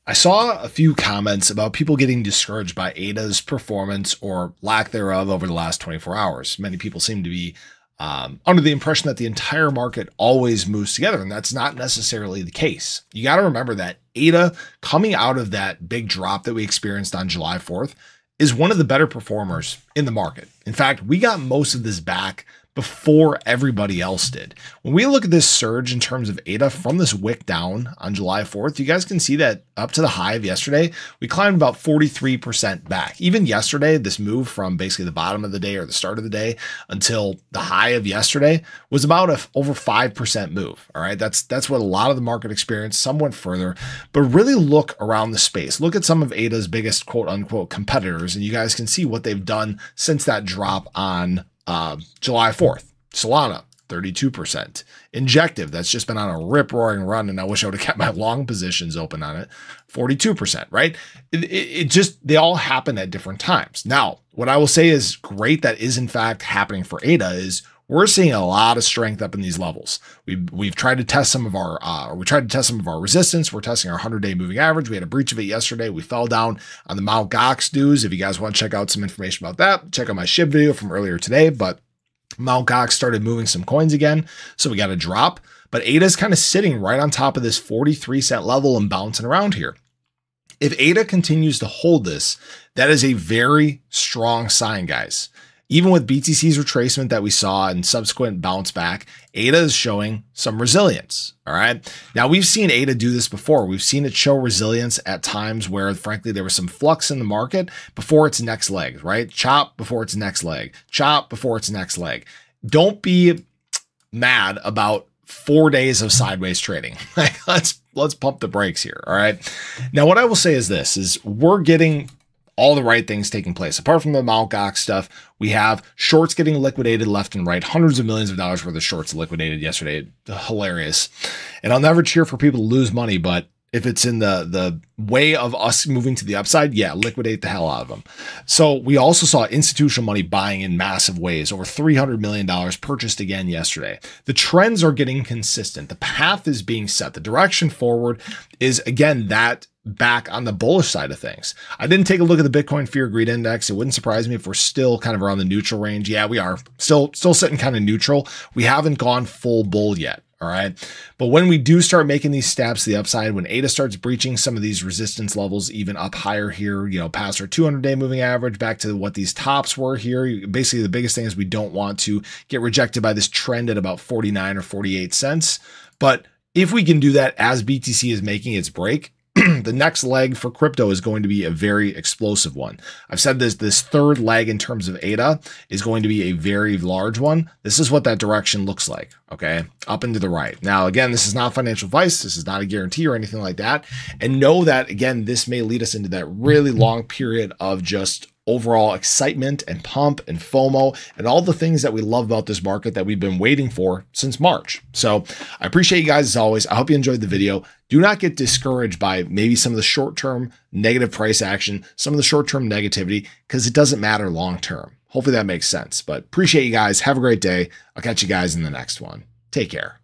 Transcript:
I saw a few comments about people getting discouraged by ADA's performance or lack thereof over the last 24 hours. Many people seem to be under the impression that the entire market always moves together, and that's not necessarily the case. You got to remember that ADA, coming out of that big drop that we experienced on July 4th, is one of the better performers in the market. In fact, we got most of this back before everybody else did. When we look at this surge in terms of ADA from this wick down on July 4th, you guys can see that up to the high of yesterday, we climbed about 43% back. Even yesterday, this move from basically the bottom of the day or the start of the day until the high of yesterday was about over 5% move. All right. That's what a lot of the market experienced. Some went further, but really look around the space. Look at some of ADA's biggest quote unquote competitors, and you guys can see what they've done since that drop on July 4th. Solana, 32%. Injective, that's just been on a rip-roaring run, and I wish I would have kept my long positions open on it, 42%, right? It just, they all happen at different times. Now, what I will say is great that is in fact happening for ADA is we're seeing a lot of strength up in these levels. We've tried to test some of our resistance. We're testing our 100-day moving average. We had a breach of it yesterday. We fell down on the Mt. Gox dues. If you guys want to check out some information about that, check out my SHIB video from earlier today. But Mt. Gox started moving some coins again, so we got a drop. But ADA is kind of sitting right on top of this 43-cent level and bouncing around here. If ADA continues to hold this, that is a very strong sign, guys. Even with BTC's retracement that we saw and subsequent bounce back, ADA is showing some resilience. All right. Now we've seen ADA do this before. We've seen it show resilience at times where, frankly, there was some flux in the market before its next leg, right? Chop before its next leg, chop before its next leg. Don't be mad about 4 days of sideways trading. Let's pump the brakes here. All right. Now, what I will say is this is we're getting all the right things taking place. Apart from the Mt. Gox stuff, we have shorts getting liquidated left and right. Hundreds of millions of dollars worth of shorts liquidated yesterday. Hilarious. And I'll never cheer for people to lose money, but if it's in the way of us moving to the upside, yeah, liquidate the hell out of them. So we also saw institutional money buying in massive ways. Over $300 million purchased again yesterday. The trends are getting consistent. The path is being set. The direction forward is, again, that back on the bullish side of things. I didn't take a look at the Bitcoin Fear Greed Index. It wouldn't surprise me if we're still kind of around the neutral range. Yeah, we are still sitting kind of neutral. We haven't gone full bull yet. All right. But when we do start making these stabs to the upside, when ADA starts breaching some of these resistance levels, even up higher here, you know, past our 200-day moving average, back to what these tops were here. Basically, the biggest thing is we don't want to get rejected by this trend at about 49 or 48 cents. But if we can do that as BTC is making its break, the next leg for crypto is going to be a very explosive one. I've said this third leg in terms of ADA is going to be a very large one. This is what that direction looks like. Okay. Up and to the right. Now, again, this is not financial advice. This is not a guarantee or anything like that. And know that, again, this may lead us into that really long period of just overall excitement and pump and FOMO and all the things that we love about this market that we've been waiting for since March. So I appreciate you guys as always. I hope you enjoyed the video. Do not get discouraged by maybe some of the short-term negative price action, some of the short-term negativity, because it doesn't matter long-term. Hopefully that makes sense, but appreciate you guys. Have a great day. I'll catch you guys in the next one. Take care.